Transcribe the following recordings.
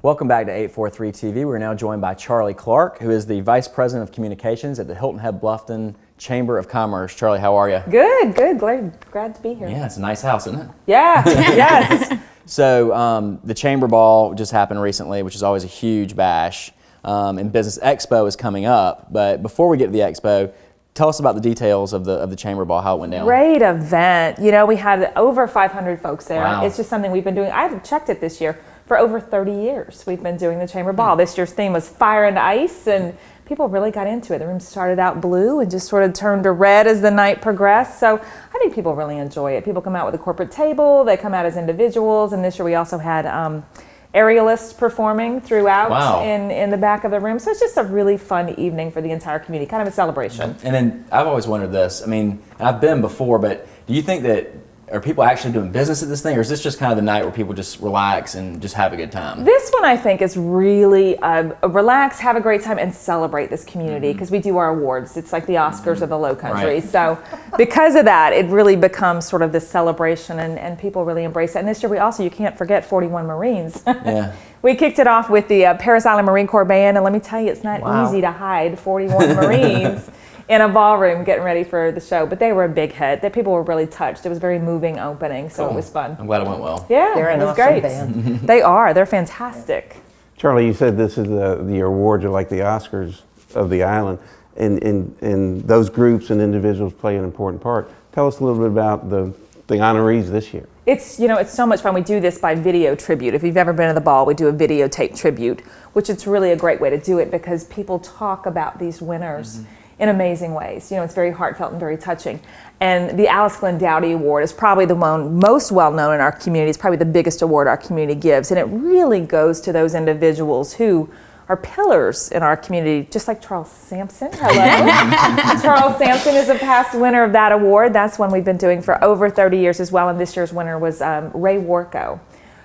Welcome back to 843 TV. We're now joined by Charlie Clark, who is the Vice President of Communications at the Hilton Head Bluffton Chamber of Commerce. Charlie, how are you? Good, good. Glad to be here. Yeah, it's a nice house, isn't it? Yeah, yes. So the Chamber Ball just happened recently, which is always a huge bash. And Business Expo is coming up. But before we get to the Expo, tell us about the details of the Chamber Ball, how it went down. Great event. You know, we had over 500 folks there. Wow. It's just something we've been doing. I haven't checked it this year. For over 30 years, we've been doing the Chamber Ball. This year's theme was Fire and Ice, and people really got into it. The room started out blue and just sort of turned to red as the night progressed. So I think people really enjoy it. People come out with a corporate table, they come out as individuals, and this year we also had aerialists performing throughout. Wow. in the back of the room. So it's just a really fun evening for the entire community, kind of a celebration. And then I've always wondered this. I mean, I've been before, but do you think that are people actually doing business at this thing, or is this just kind of the night where people just relax and just have a good time? This one I think is really relax, have a great time, and celebrate this community because we do our awards. It's like the Oscars of the Low Country. Right. So because of that, it really becomes sort of this celebration, and people really embrace it. And this year we also, you can't forget 41 Marines. Yeah. We kicked it off with the Paris Island Marine Corps Band, and let me tell you, it's not easy to hide 41 Marines in a ballroom getting ready for the show, but they were a big hit. That people were really touched. It was a very moving opening, so It was fun. I'm glad it went well. Yeah, They're it an was awesome great. band. They're fantastic. Charlie, you said this is the awards are like the Oscars of the island, and those groups and individuals play an important part. Tell us a little bit about the honorees this year. It's so much fun. We do this by video tribute. If you've ever been to the ball, we do a videotape tribute, which it's really a great way to do it because people talk about these winners in amazing ways. You know, it's very heartfelt and very touching. And the Alice Glenn Dowdy Award is probably the one most well known in our community. It's probably the biggest award our community gives. And it really goes to those individuals who are pillars in our community, just like Charles Sampson. Hello. Charles Sampson is a past winner of that award. That's one we've been doing for over 30 years as well. And this year's winner was Ray Warco,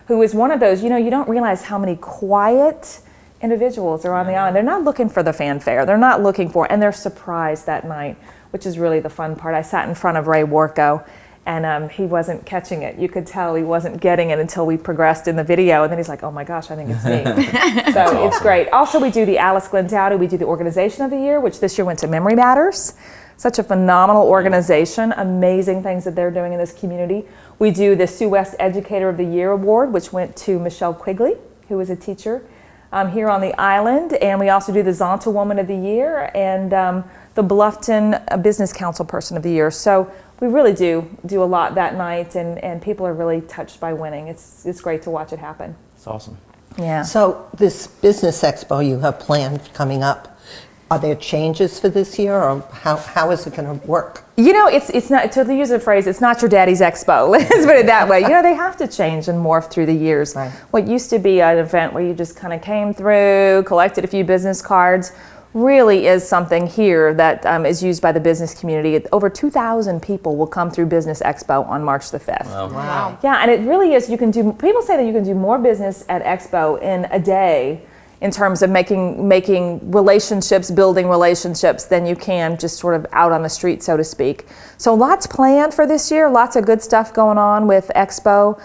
who is one of those, you don't realize how many quiet individuals are on the island. They're not looking for the fanfare. They're not looking for, and they're surprised that night, which is really the fun part. I sat in front of Ray Warco, and he wasn't catching it. You could tell he wasn't getting it until we progressed in the video, and then he's like, oh my gosh, I think it's me. So it's great. Also, we do the Alice Glenn Dowdy. We do the Organization of the Year, which this year went to Memory Matters. Such a phenomenal organization, amazing things that they're doing in this community. We do the Sue West Educator of the Year Award, which went to Michelle Quigley, who is a teacher here on the island, and we also do the Zonta Woman of the Year and the Bluffton Business Council Person of the Year. So we really do a lot that night, and people are really touched by winning. It's great to watch it happen. It's awesome. Yeah. So this Business Expo you have planned coming up, are there changes for this year, or how is it going to work? It's not, to use a phrase, it's not your daddy's expo. Let's put it that way. They have to change and morph through the years. Right. What used to be an event where you just kind of came through, collected a few business cards, really is something here that is used by the business community. Over 2,000 people will come through Business Expo on March the 5th. Wow. Yeah, and it really is, people say that you can do more business at Expo in a day in terms of making relationships, building relationships, than you can just sort of out on the street, so to speak. So lots planned for this year, lots of good stuff going on with Expo.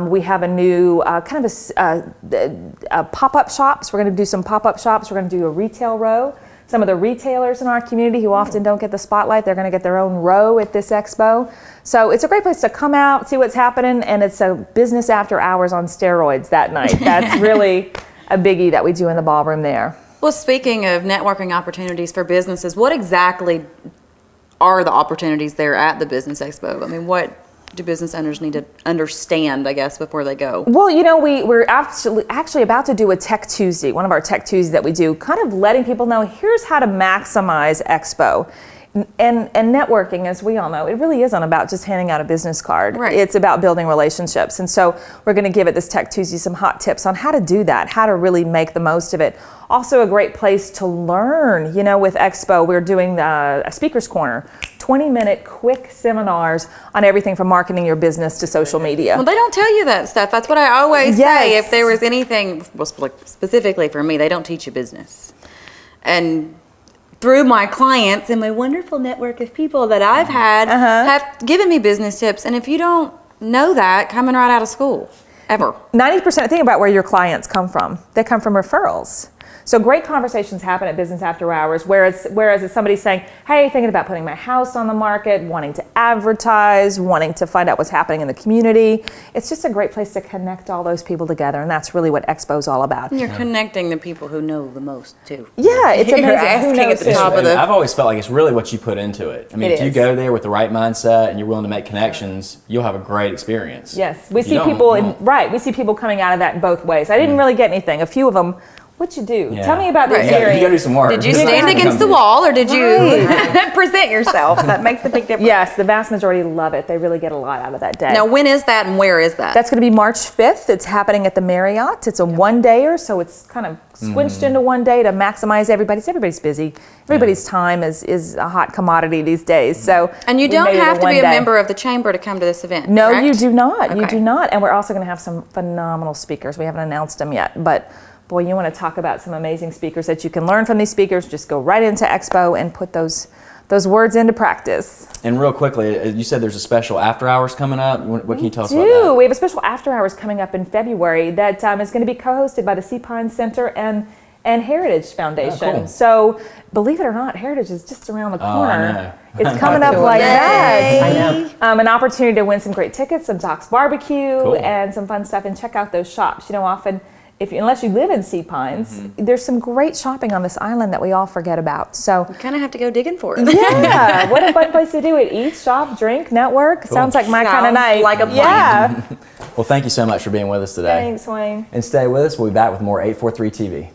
We have a new kind of pop-up shops. We're going to do some pop-up shops. We're going to do a retail row. Some of the retailers in our community who often don't get the spotlight, they're going to get their own row at this expo. So it's a great place to come out, see what's happening, and it's a business after hours on steroids that night. That's really a biggie that we do in the ballroom there. Well, speaking of networking opportunities for businesses, what exactly are the opportunities there at the Business Expo? I mean, what do business owners need to understand, I guess, before they go? Well, we're actually about to do a Tech Tuesday, one of our Tech Tuesdays that we do, kind of letting people know here's how to maximize Expo. And networking, as we all know, it really isn't about just handing out a business card. Right. It's about building relationships. And so we're going to give at this Tech Tuesday some hot tips on how to do that, how to really make the most of it. Also a great place to learn. With Expo, we're doing a Speaker's Corner, 20-minute quick seminars on everything from marketing your business to social media. Well, they don't tell you that stuff. That's what I always say. If there was anything, well, specifically for me, they don't teach you business. And through my clients and my wonderful network of people that I've had have given me business tips. And if you don't know that, coming right out of school. ever. 90%, think about where your clients come from. They come from referrals. So great conversations happen at business after hours, whereas if somebody's saying, hey, thinking about putting my house on the market, wanting to advertise, wanting to find out what's happening in the community, it's just a great place to connect all those people together, and that's really what Expo's all about. And you're connecting the people who know the most, too. Yeah, it's amazing. You're Who asking knows at the who? top of the... I've always felt like it's really what you put into it. I mean, It if you is. go there with the right mindset and you're willing to make connections, you'll have a great experience. Yes, we You see don't- people you don't. we see people coming out of that in both ways. I didn't really get anything. A few of them, what'd you do? Yeah. Tell me about the Right. You gotta experience. do some work. Did you Yeah. stand against the wall, or did you present yourself? That makes a big difference. Yes, the vast majority love it. They really get a lot out of that day. Now, when is that and where is that? That's going to be March 5th. It's happening at the Marriott. It's a one-dayer, so it's kind of squinched into one day to maximize everybody's busy. Everybody's time is a hot commodity these days. So And you we don't made it have to one be a day. member of the chamber to come to this event, No, correct? you do not. You Okay. do not. And we're also going to have some phenomenal speakers. We haven't announced them yet, but boy, you want to talk about some amazing speakers that you can learn from these speakers. Just go right into Expo and put those words into practice. And real quickly, you said there's a special after hours coming up. What can you tell us about Do that? we have a special after hours coming up in February that is going to be co-hosted by the Sea Pine Center and Heritage Foundation. cool. So believe it or not, Heritage is just around the corner. I know. It's coming up Cool. like Yay. that. I know. An opportunity to win some great tickets, some Doc's barbecue, Cool. and some fun stuff. And check out those shops. You know, often, unless you live in Sea Pines, there's some great shopping on this island that we all forget about. So. You kind of have to go digging for it. Yeah, what a fun place to do it. Eat, shop, drink, network. Sounds like my kind of Sounds night. like a plan. Yeah. Well, thank you so much for being with us today. Thanks, Wayne. And stay with us. We'll be back with more 843 TV.